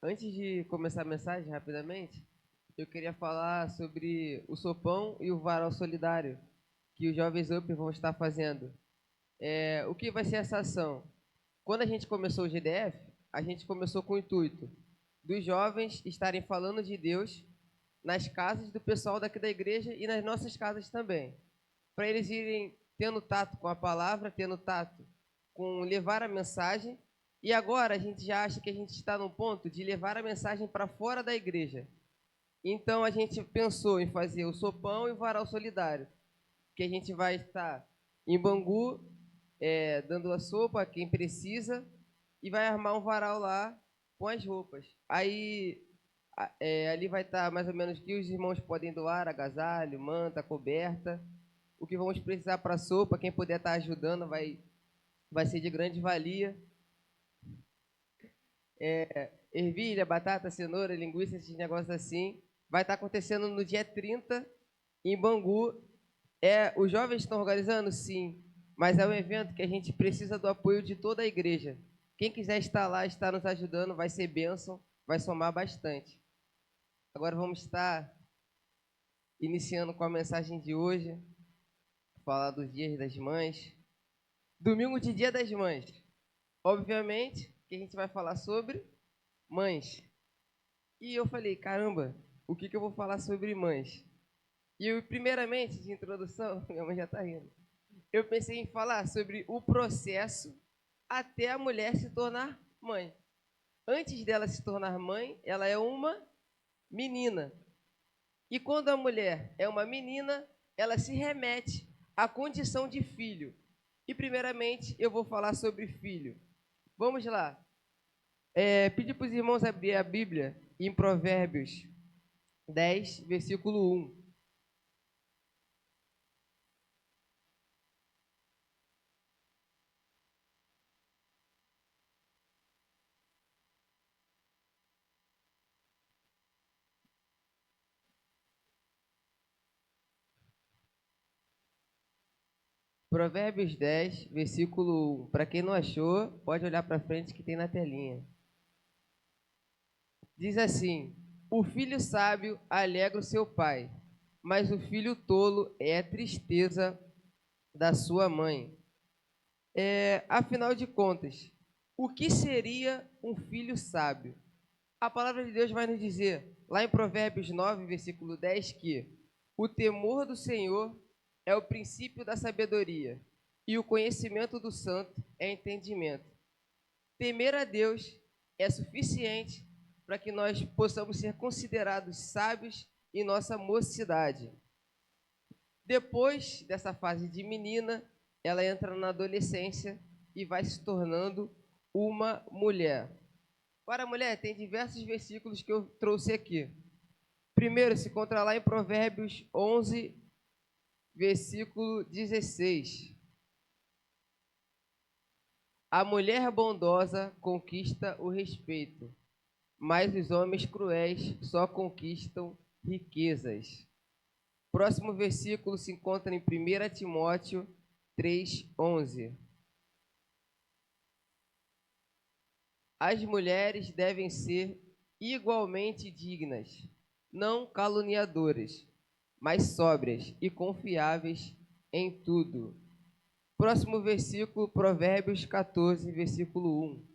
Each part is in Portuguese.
Antes de começar a mensagem, rapidamente, eu queria falar sobre o sopão e o varal solidário que os Jovens Up vão estar fazendo. O que vai ser essa ação? Quando a gente começou o GDF, a gente começou com o intuito dos jovens estarem falando de Deus nas casas do pessoal daqui da igreja e nas nossas casas também, para eles irem tendo tato com a palavra, tendo tato com levar a mensagem. E agora a gente já acha que a gente está num ponto de levar a mensagem para fora da igreja. Então a gente pensou em fazer o sopão e o varal solidário, que a gente vai estar em Bangu, dando a sopa a quem precisa, e vai armar um varal lá com as roupas. Aí ali vai estar mais ou menos o que os irmãos podem doar: agasalho, manta, coberta. O que vamos precisar para a sopa, quem puder estar ajudando vai ser de grande valia. Ervilha, batata, cenoura, linguiça, esses negócios assim. Vai estar acontecendo no dia 30 em Bangu. Os jovens estão organizando? Sim, mas é um evento que a gente precisa do apoio de toda a igreja. Quem quiser estar lá, estar nos ajudando, vai ser bênção, vai somar bastante. Agora vamos estar iniciando com a mensagem de hoje, falar dos dias das mães. Domingo de Dia das Mães. Obviamente que a gente vai falar sobre mães. E eu falei, caramba, o que eu vou falar sobre mães? E eu, primeiramente, de introdução, minha mãe já está rindo, eu pensei em falar sobre o processo até a mulher se tornar mãe. Antes dela se tornar mãe, ela é uma menina. E quando a mulher é uma menina, ela se remete à condição de filho. E primeiramente eu vou falar sobre filho. Vamos lá. Pedir para os irmãos abrir a Bíblia em Provérbios 10, versículo 1. Provérbios 10, versículo 1. Para quem não achou, pode olhar para frente que tem na telinha. Diz assim: o filho sábio alegra o seu pai, mas o filho tolo é a tristeza da sua mãe. Afinal de contas, o que seria um filho sábio? A palavra de Deus vai nos dizer, lá em Provérbios 9, versículo 10, que o temor do Senhor é o princípio da sabedoria, e o conhecimento do santo é entendimento. Temer a Deus é suficiente para que nós possamos ser considerados sábios em nossa mocidade. Depois dessa fase de menina, ela entra na adolescência e vai se tornando uma mulher. Para a mulher, tem diversos versículos que eu trouxe aqui. Primeiro, se encontra lá em Provérbios 11, versículo 16. A mulher bondosa conquista o respeito, mas os homens cruéis só conquistam riquezas. Próximo versículo se encontra em 1 Timóteo 3:11. As mulheres devem ser igualmente dignas, não caluniadoras, mas sóbrias e confiáveis em tudo. Próximo versículo, Provérbios 14, versículo 1.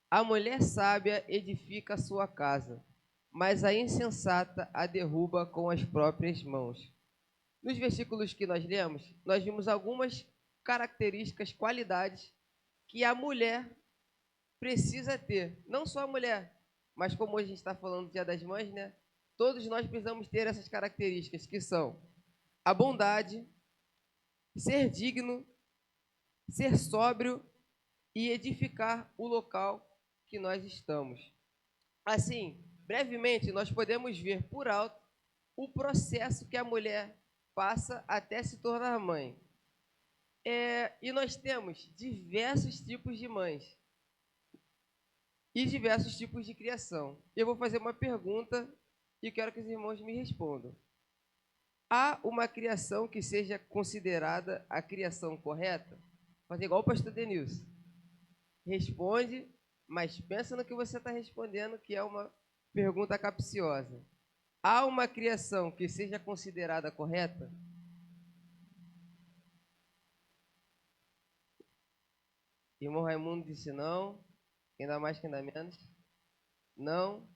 A mulher sábia edifica a sua casa, mas a insensata a derruba com as próprias mãos. Nos versículos que nós lemos, nós vimos algumas características, qualidades que a mulher precisa ter. Não só a mulher, mas como hoje a gente está falando do Dia das Mães, né? Todos nós precisamos ter essas características, que são a bondade, ser digno, ser sóbrio e edificar o local que nós estamos. Assim, brevemente, nós podemos ver por alto o processo que a mulher passa até se tornar mãe. E nós temos diversos tipos de mães e diversos tipos de criação. Eu vou fazer uma pergunta e quero que os irmãos me respondam. Há uma criação que seja considerada a criação correta? Fazer igual o pastor Denilson. Responde Mas pensa no que você está respondendo, que é uma pergunta capciosa. Há uma criação que seja considerada correta? Irmão Raimundo disse não. Quem dá mais, quem dá menos? Não.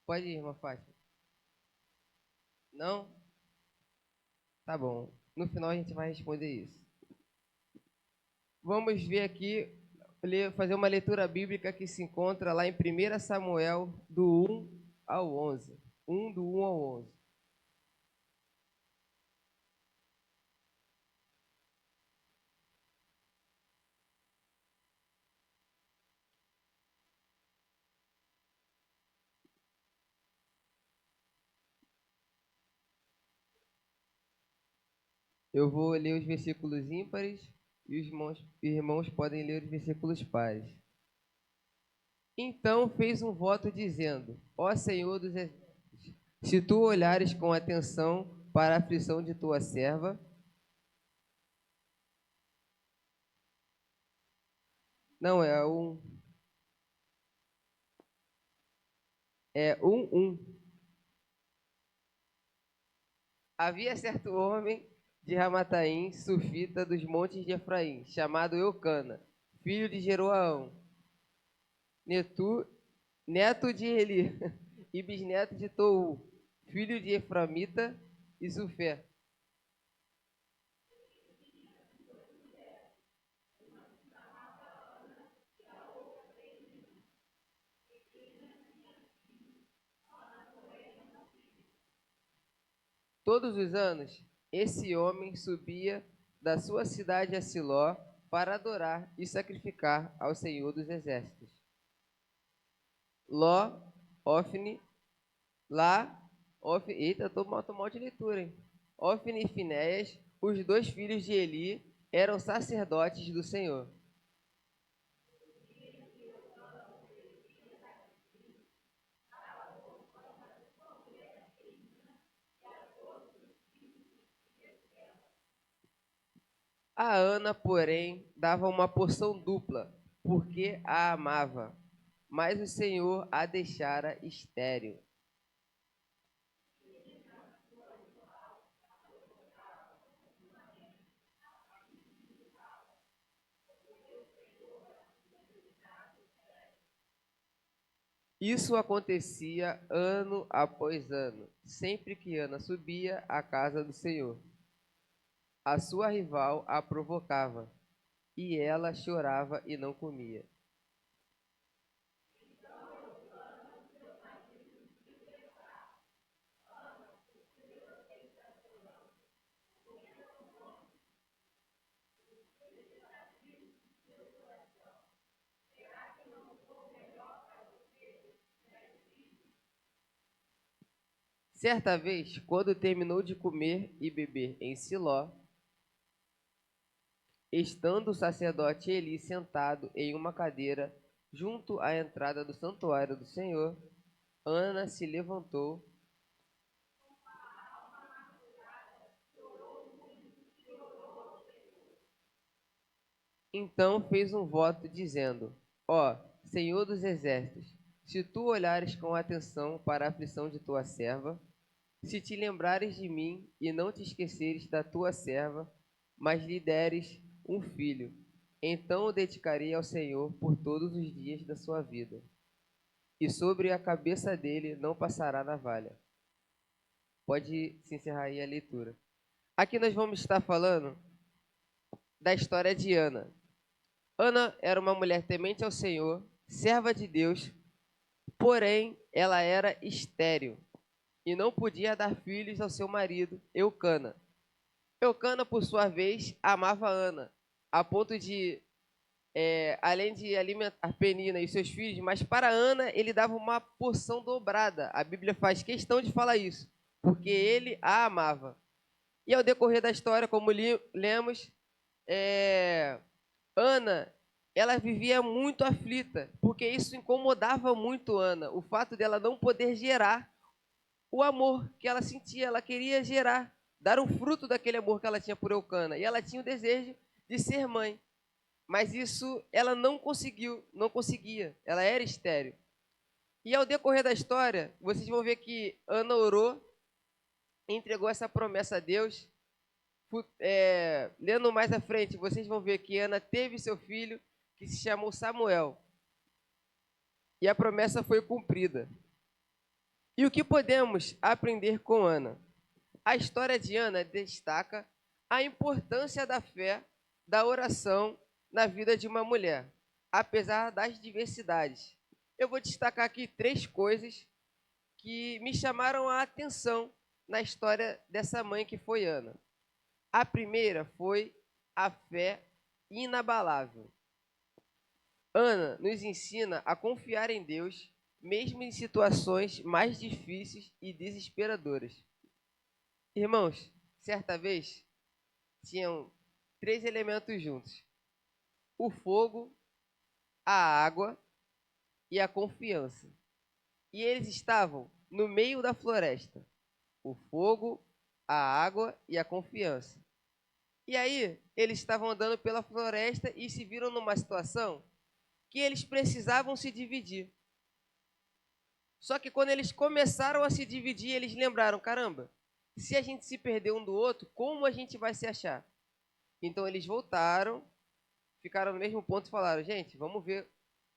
Pode ir, irmã Fátima. Não? Tá bom. No final a gente vai responder isso. Vamos ver aqui, fazer uma leitura bíblica que se encontra lá em 1 Samuel, do 1 ao 11. 1 do 1 ao 11. Eu vou ler os versículos ímpares e os irmãos podem ler os versículos pares. Então fez um voto dizendo: Ó Senhor dos exércitos, se tu olhares com atenção para a aflição de tua serva, não é um. Havia certo homem de Ramataim, sufita dos montes de Efraim, chamado Eucana, filho de Jeroão, neto de Eli, e bisneto de Tou, filho de Eframita e Zufé. Todos os anos, esse homem subia da sua cidade a Siló para adorar e sacrificar ao Senhor dos Exércitos. Ló, Ofni, Lá, Ofni, eita, tô mal de leitura, hein? Ofni e Finéias, os dois filhos de Eli, eram sacerdotes do Senhor. A Ana, porém, dava uma porção dupla, porque a amava, mas o Senhor a deixara estéril. Isso acontecia ano após ano, sempre que Ana subia à casa do Senhor. A sua rival a provocava, e ela chorava e não comia. Certa vez, quando terminou de comer e beber em Siló, estando o sacerdote Eli sentado em uma cadeira junto à entrada do santuário do Senhor, Ana se levantou. Então fez um voto dizendo: Ó, Senhor dos exércitos, se tu olhares com atenção para a aflição de tua serva, se te lembrares de mim e não te esqueceres da tua serva, mas lhe deres um filho, então o dedicarei ao Senhor por todos os dias da sua vida, e sobre a cabeça dele não passará navalha. Pode se encerrar aí a leitura. Aqui nós vamos estar falando da história de Ana. Ana era uma mulher temente ao Senhor, serva de Deus, porém ela era estéril e não podia dar filhos ao seu marido, Eucana. Eucana, por sua vez, amava Ana, a ponto de, além de alimentar Penina e seus filhos, mas para Ana ele dava uma porção dobrada. A Bíblia faz questão de falar isso, porque ele a amava. E ao decorrer da história, como lemos, Ana, ela vivia muito aflita, porque isso incomodava muito Ana, o fato dela não poder gerar o amor que ela sentia. Ela queria gerar, dar um fruto daquele amor que ela tinha por Eucana, e ela tinha o desejo de ser mãe. mas isso ela não conseguia, ela era estéril. E ao decorrer da história, vocês vão ver que Ana orou, entregou essa promessa a Deus. Lendo mais à frente, vocês vão ver que Ana teve seu filho, que se chamou Samuel. E a promessa foi cumprida. E o que podemos aprender com Ana? A história de Ana destaca a importância da fé, da oração na vida de uma mulher, apesar das diversidades. Eu vou destacar aqui 3 coisas que me chamaram a atenção na história dessa mãe que foi Ana. A primeira foi a fé inabalável. Ana nos ensina a confiar em Deus, mesmo em situações mais difíceis e desesperadoras. Irmãos, certa vez tinham 3 elementos juntos: o fogo, a água e a confiança. E eles estavam no meio da floresta: o fogo, a água e a confiança. E aí, eles estavam andando pela floresta e se viram numa situação que eles precisavam se dividir. Só que quando eles começaram a se dividir, eles lembraram: caramba, se a gente se perder um do outro, como a gente vai se achar? Então eles voltaram, ficaram no mesmo ponto e falaram: gente, vamos ver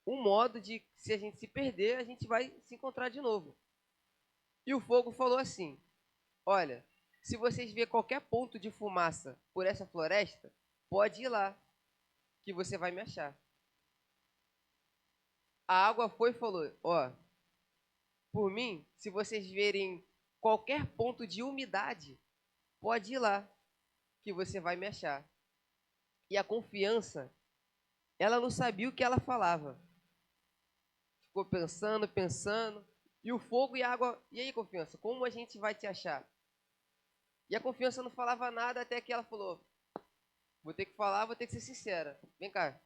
um modo de, se a gente se perder, a gente vai se encontrar de novo. E o fogo falou assim: olha, se vocês verem qualquer ponto de fumaça por essa floresta, pode ir lá, que você vai me achar. A água foi e falou: ó, por mim, se vocês verem qualquer ponto de umidade, pode ir lá, que você vai me achar. E a confiança, ela não sabia o que ela falava. Ficou pensando, pensando. E o fogo e a água: e aí, confiança, como a gente vai te achar? E a confiança não falava nada até que ela falou: vou ter que falar, vou ter que ser sincera. Vem cá.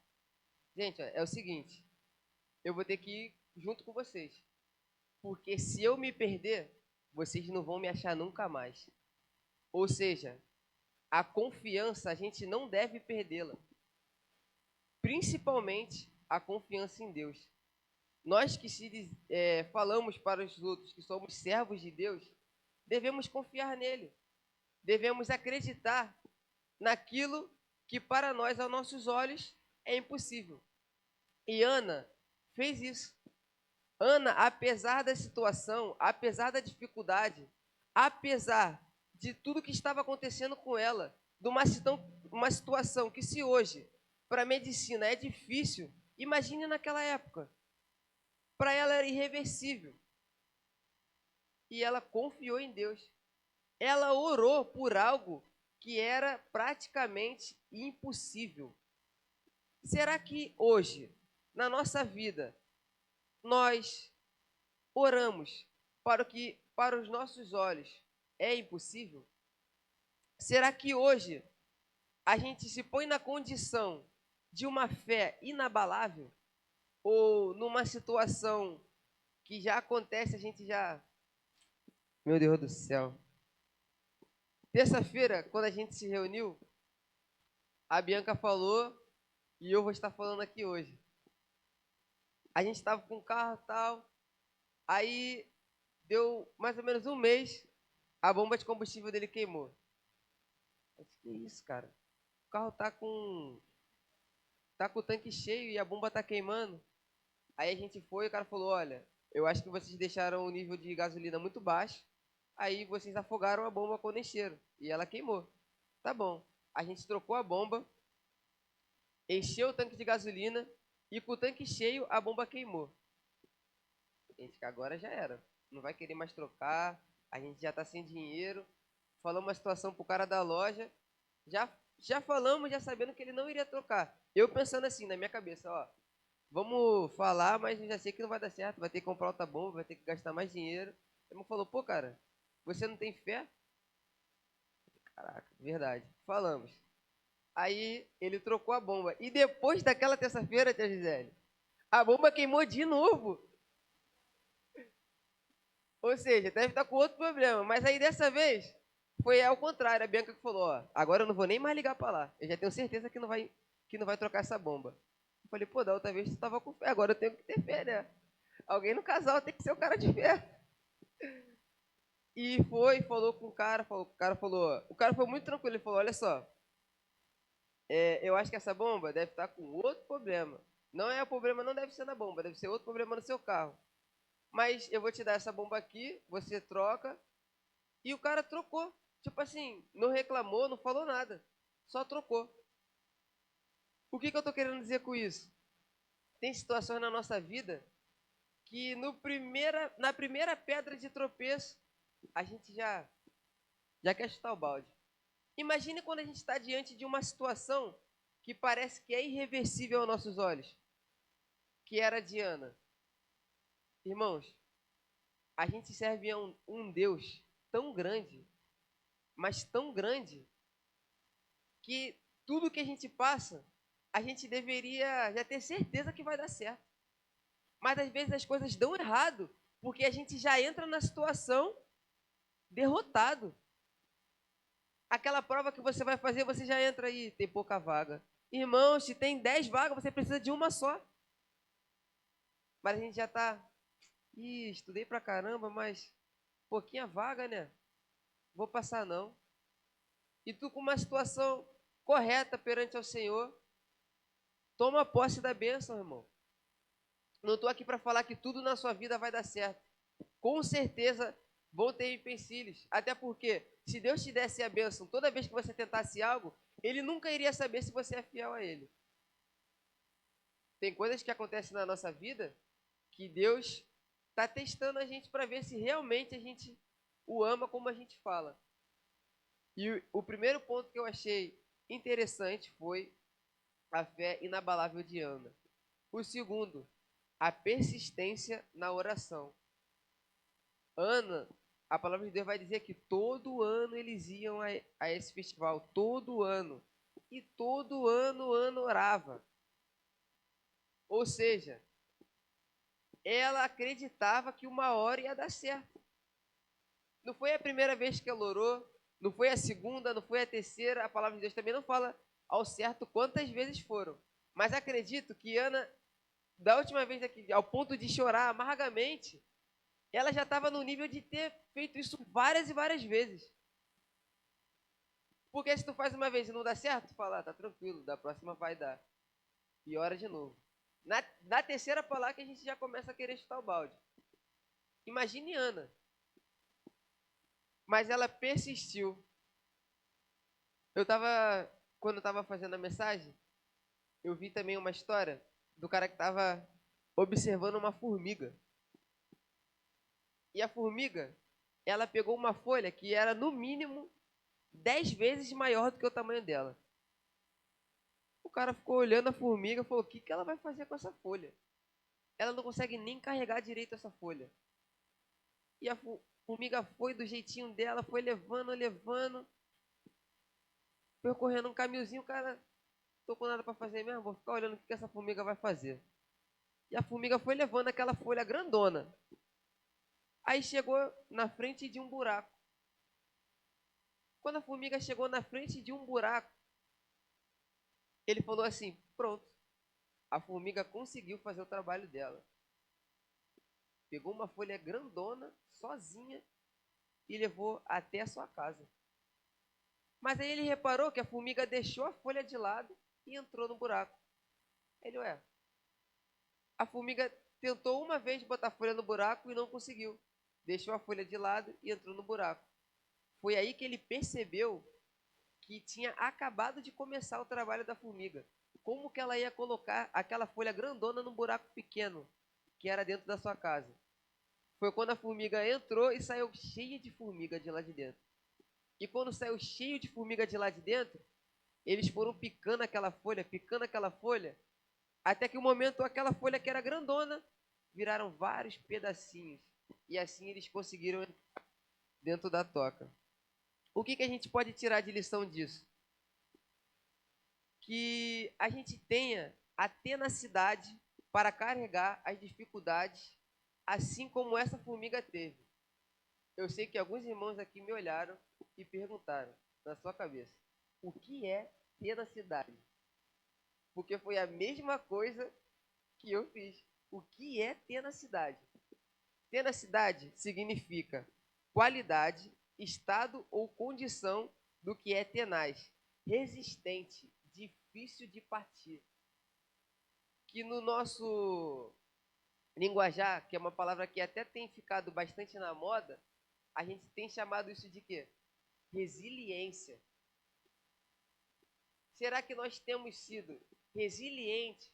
Gente, é o seguinte, eu vou ter que ir junto com vocês. Porque se eu me perder, vocês não vão me achar nunca mais. Ou seja, a confiança a gente não deve perdê-la. Principalmente a confiança em Deus. Nós que falamos para os outros que somos servos de Deus, devemos confiar nele. Devemos acreditar naquilo que para nós, aos nossos olhos, é impossível. E Ana fez isso. Ana, apesar da situação, apesar da dificuldade, apesar de tudo que estava acontecendo com ela, de uma situação que, se hoje para a medicina é difícil, imagine naquela época. Para ela era irreversível. E ela confiou em Deus. Ela orou por algo que era praticamente impossível. Será que hoje, na nossa vida, nós oramos para o que para os nossos olhos é impossível? Será que hoje a gente se põe na condição de uma fé inabalável? Ou numa situação que já acontece, a gente já... Meu Deus do céu. Terça-feira, quando a gente se reuniu, a Bianca falou, e eu vou estar falando aqui hoje. A gente estava com o carro e tal, aí deu mais ou menos um mês, a bomba de combustível dele queimou. Eu disse: que isso, cara? O carro tá com o tanque cheio e a bomba tá queimando. Aí a gente foi e o cara falou: olha, eu acho que vocês deixaram o nível de gasolina muito baixo, aí vocês afogaram a bomba quando encheram, e ela queimou. Tá bom. A gente trocou a bomba, encheu o tanque de gasolina, e com o tanque cheio, a bomba queimou. A gente, agora já era. Não vai querer mais trocar, a gente já tá sem dinheiro. Falamos uma situação pro cara da loja, já falamos, já sabendo que ele não iria trocar. Eu pensando assim, na minha cabeça: ó, vamos falar, mas eu já sei que não vai dar certo, vai ter que comprar outra bomba, vai ter que gastar mais dinheiro. Ele falou: pô, cara, você não tem fé? Caraca, verdade. Falamos. Aí ele trocou a bomba. E depois daquela terça-feira, tia Gisele, a bomba queimou de novo. Ou seja, deve estar com outro problema. Mas aí dessa vez, foi ao contrário. A Bianca que falou: ó, agora eu não vou nem mais ligar para lá. Eu já tenho certeza que não vai que não vai trocar essa bomba. Eu falei, pô, da outra vez tu tava com fé, agora eu tenho que ter fé, né? Alguém no casal tem que ser o cara de fé. E foi, falou com o cara, o cara foi muito tranquilo, ele falou, olha só, eu acho que essa bomba deve estar com outro problema. Não é o problema, não deve ser na bomba, deve ser outro problema no seu carro. Mas eu vou te dar essa bomba aqui, você troca. E o cara trocou. Tipo assim, não reclamou, não falou nada. Só trocou. O que eu tô querendo dizer com isso? Tem situações na nossa vida que na primeira pedra de tropeço, a gente já quer chutar o balde. Imagine quando a gente está diante de uma situação que parece que é irreversível aos nossos olhos, que era a Diana. Irmãos, a gente serve a um Deus tão grande, mas tão grande, que tudo que a gente passa, a gente deveria já ter certeza que vai dar certo. Mas às vezes as coisas dão errado, porque a gente já entra na situação derrotado. Aquela prova que você vai fazer, você já entra aí, tem pouca vaga. Irmão, se tem 10 vagas, você precisa de uma só. Mas a gente já está, estudei pra caramba, mas pouquinha vaga, né? Vou passar não. E tu com uma situação correta perante ao Senhor, toma posse da bênção, irmão. Não estou aqui para falar que tudo na sua vida vai dar certo. Com certeza vão ter empecilhos. Até porque, se Deus te desse a bênção toda vez que você tentasse algo, Ele nunca iria saber se você é fiel a Ele. Tem coisas que acontecem na nossa vida que Deus está testando a gente para ver se realmente a gente o ama como a gente fala. E o primeiro ponto que eu achei interessante foi a fé inabalável de Ana. O segundo, a persistência na oração. Ana, a palavra de Deus vai dizer que todo ano eles iam a esse festival, todo ano. E todo ano Ana orava. Ou seja, ela acreditava que uma hora ia dar certo. Não foi a primeira vez que ela orou, não foi a segunda, não foi a terceira. A palavra de Deus também não fala ao certo quantas vezes foram. Mas acredito que Ana, da última vez aqui, ao ponto de chorar amargamente, ela já estava no nível de ter feito isso várias e várias vezes. Porque se tu faz uma vez e não dá certo, tu fala, tá tranquilo, da próxima vai dar. E ora de novo. Na terceira falar que a gente já começa a querer chutar o balde. Imagine Ana. Mas ela persistiu. Quando eu tava fazendo a mensagem, eu vi também uma história do cara que tava observando uma formiga. E a formiga, ela pegou uma folha que era no mínimo 10 vezes maior do que o tamanho dela. O cara ficou olhando a formiga e falou: o que ela vai fazer com essa folha? Ela não consegue nem carregar direito essa folha. E a formiga foi do jeitinho dela, foi levando, levando, percorrendo um caminhozinho. O cara, tô com nada para fazer mesmo, vou ficar olhando o que essa formiga vai fazer. E a formiga foi levando aquela folha grandona. Aí chegou na frente de um buraco. Quando a formiga chegou na frente de um buraco, ele falou assim: pronto, a formiga conseguiu fazer o trabalho dela. Pegou uma folha grandona, sozinha, e levou até a sua casa. Mas aí ele reparou que a formiga deixou a folha de lado e entrou no buraco. Ele, a formiga tentou uma vez botar a folha no buraco e não conseguiu. Deixou a folha de lado e entrou no buraco. Foi aí que ele percebeu que tinha acabado de começar o trabalho da formiga. Como que ela ia colocar aquela folha grandona num buraco pequeno, que era dentro da sua casa? Foi quando a formiga entrou e saiu cheia de formiga de lá de dentro. E quando saiu cheio de formiga de lá de dentro, eles foram picando aquela folha, até que o momento aquela folha que era grandona, viraram vários pedacinhos. E assim eles conseguiram entrar dentro da toca. O que a gente pode tirar de lição disso? Que a gente tenha a tenacidade para carregar as dificuldades, assim como essa formiga teve. Eu sei que alguns irmãos aqui me olharam e perguntaram na sua cabeça: o que é tenacidade? porque foi a mesma coisa que eu fiz. O que é tenacidade? Tenacidade significa qualidade, estado ou condição do que é tenaz, resistente, difícil de partir. Que no nosso linguajar, que é uma palavra que até tem ficado bastante na moda, a gente tem chamado isso de quê? Resiliência. Será que nós temos sido resilientes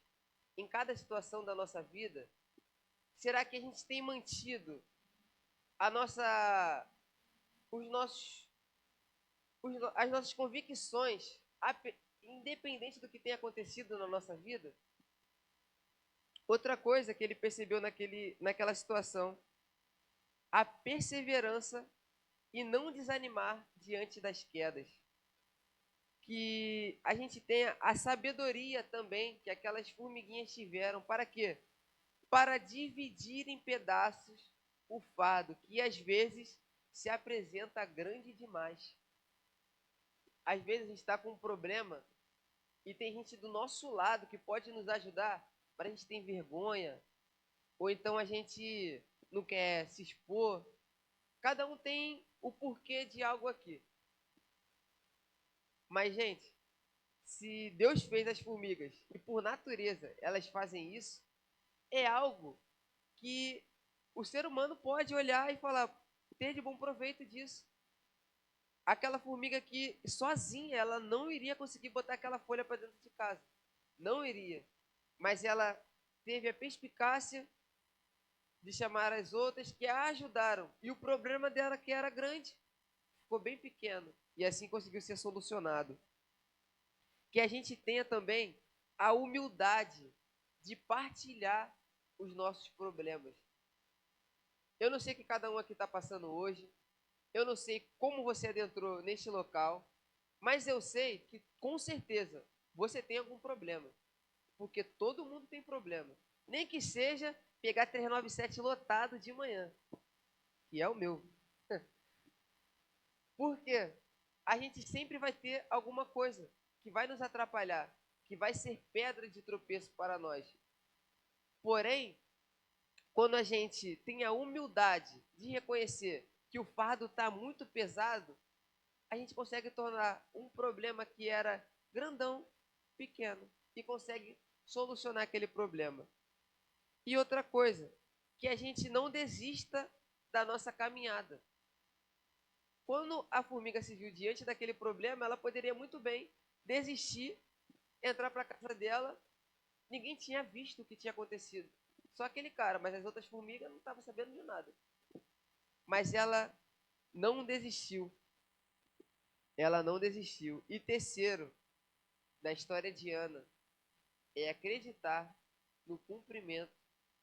em cada situação da nossa vida? Será que a gente tem mantido a nossa, os nossos, as nossas convicções, independente do que tenha acontecido na nossa vida? Outra coisa que ele percebeu naquela situação, a perseverança e não desanimar diante das quedas. Que a gente tenha a sabedoria também que aquelas formiguinhas tiveram. Para quê? Para dividir em pedaços o fardo, que às vezes se apresenta grande demais. Às vezes a gente está com um problema e tem gente do nosso lado que pode nos ajudar, mas a gente tem vergonha, ou então a gente não quer se expor. Cada um tem o porquê de algo aqui. Mas, gente, se Deus fez as formigas e por natureza elas fazem isso, é algo que o ser humano pode olhar e falar, ter de bom proveito disso. Aquela formiga que sozinha ela não iria conseguir botar aquela folha para dentro de casa. Não iria. Mas ela teve a perspicácia de chamar as outras que a ajudaram. E o problema dela, que era grande, ficou bem pequeno. E assim conseguiu ser solucionado. Que a gente tenha também a humildade de partilhar os nossos problemas. Eu não sei o que cada um aqui está passando hoje. Eu não sei como você adentrou neste local. Mas eu sei que, com certeza, você tem algum problema. Porque todo mundo tem problema. Nem que seja pegar 397 lotado de manhã, que é o meu. Por quê? A gente sempre vai ter alguma coisa que vai nos atrapalhar, que vai ser pedra de tropeço para nós. Porém, quando a gente tem a humildade de reconhecer que o fardo está muito pesado, a gente consegue tornar um problema que era grandão, pequeno, e consegue solucionar aquele problema. E outra coisa, que a gente não desista da nossa caminhada. Quando a formiga se viu diante daquele problema, ela poderia muito bem desistir, entrar para a casa dela. Ninguém tinha visto o que tinha acontecido. Só aquele cara, mas as outras formigas não estavam sabendo de nada. Mas ela não desistiu. Ela não desistiu. E terceiro, da história de Ana, é acreditar no cumprimento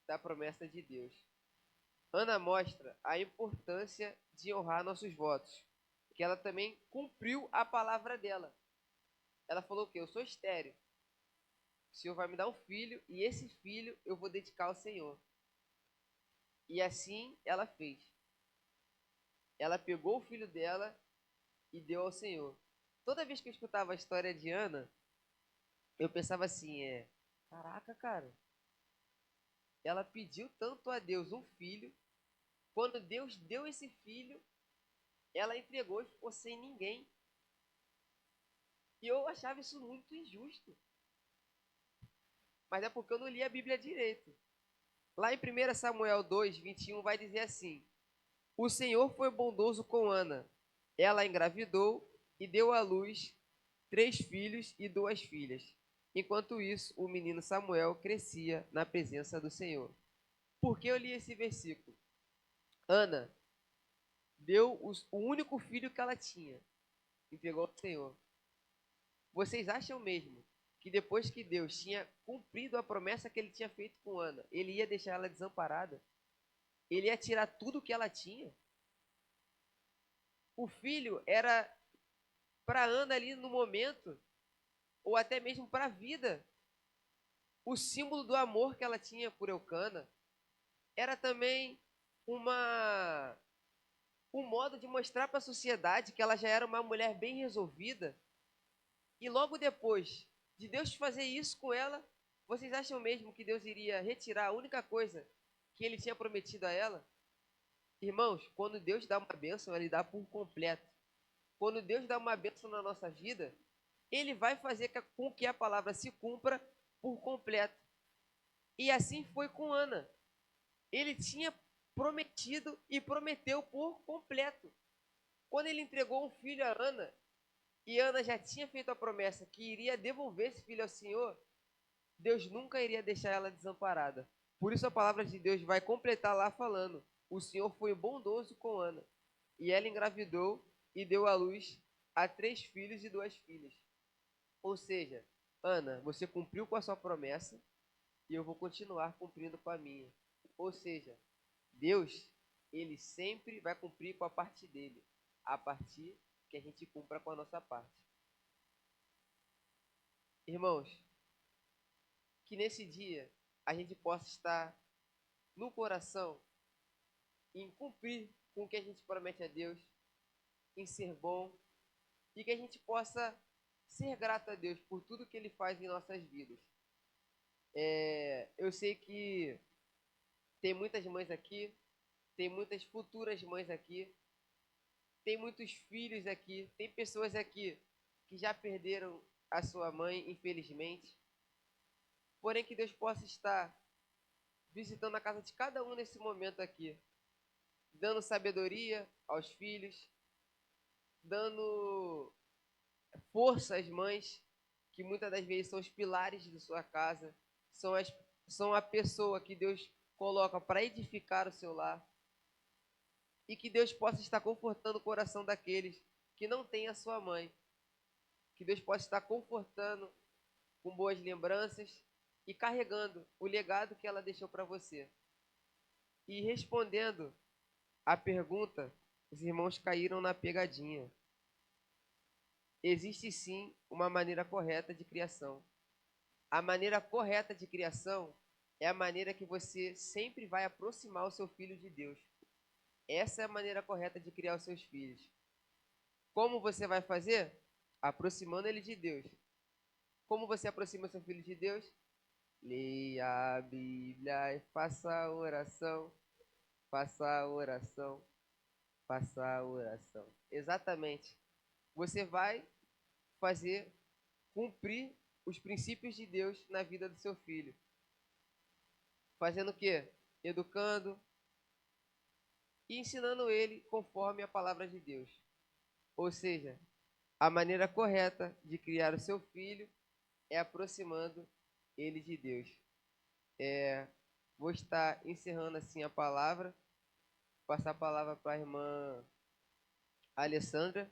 da promessa de Deus. Ana mostra a importância de honrar nossos votos, que ela também cumpriu a palavra dela. Ela falou que eu sou estéril. O Senhor vai me dar um filho e esse filho eu vou dedicar ao Senhor. E assim ela fez. Ela pegou o filho dela e deu ao Senhor. Toda vez que eu escutava a história de Ana, eu pensava assim, caraca, cara, ela pediu tanto a Deus um filho, quando Deus deu esse filho, ela entregou e ficou sem ninguém. E eu achava isso muito injusto. Mas é porque eu não li a Bíblia direito. Lá em 1 Samuel 2, 21, vai dizer assim: O Senhor foi bondoso com Ana. Ela engravidou e deu à luz 3 filhos e 2 filhas. Enquanto isso, o menino Samuel crescia na presença do Senhor. Por que eu li esse versículo? Ana deu o único filho que ela tinha, entregou ao Senhor. Vocês acham mesmo que depois que Deus tinha cumprido a promessa que ele tinha feito com Ana, ele ia deixar ela desamparada? Ele ia tirar tudo que ela tinha? O filho era para Ana ali no momento, ou até mesmo para a vida, o símbolo do amor que ela tinha por Eucana. Era também um modo de mostrar para a sociedade que ela já era uma mulher bem resolvida. E logo depois de Deus fazer isso com ela, vocês acham mesmo que Deus iria retirar a única coisa que ele tinha prometido a ela? Irmãos, quando Deus dá uma bênção, ele dá por completo. Quando Deus dá uma bênção na nossa vida, ele vai fazer com que a palavra se cumpra por completo. E assim foi com Ana. Ele tinha prometido e prometeu por completo. Quando ele entregou um filho a Ana, e Ana já tinha feito a promessa que iria devolver esse filho ao Senhor, Deus nunca iria deixar ela desamparada. Por isso a palavra de Deus vai completar lá falando: o Senhor foi bondoso com Ana, e ela engravidou e deu à luz a 3 filhos e 2 filhas. Ou seja, Ana, você cumpriu com a sua promessa e eu vou continuar cumprindo com a minha. Ou seja, Deus, ele sempre vai cumprir com a parte dele, a partir que a gente cumpra com a nossa parte. Irmãos, que nesse dia a gente possa estar no coração em cumprir com o que a gente promete a Deus, em ser bom, e que a gente possa ser grato a Deus por tudo que Ele faz em nossas vidas. Eu sei que tem muitas mães aqui, tem muitas futuras mães aqui, tem muitos filhos aqui, tem pessoas aqui que já perderam a sua mãe, infelizmente. Porém, que Deus possa estar visitando a casa de cada um nesse momento aqui, dando sabedoria aos filhos, dando força às mães, que muitas das vezes são os pilares de sua casa, são a pessoa que Deus coloca para edificar o seu lar, e que Deus possa estar confortando o coração daqueles que não têm a sua mãe, que Deus possa estar confortando com boas lembranças e carregando o legado que ela deixou para você. E respondendo a pergunta, os irmãos caíram na pegadinha. Existe sim uma maneira correta de criação. A maneira correta de criação é a maneira que você sempre vai aproximar o seu filho de Deus. Essa é a maneira correta de criar os seus filhos. Como você vai fazer? Aproximando ele de Deus. Como você aproxima o seu filho de Deus? Leia a Bíblia e faça a oração. Faça a oração. Faça a oração. Exatamente. Você vai fazer cumprir os princípios de Deus na vida do seu filho. Fazendo o quê? Educando e ensinando ele conforme a palavra de Deus. Ou seja, a maneira correta de criar o seu filho é aproximando ele de Deus. Vou estar encerrando assim a palavra, passar a palavra para a irmã Alessandra,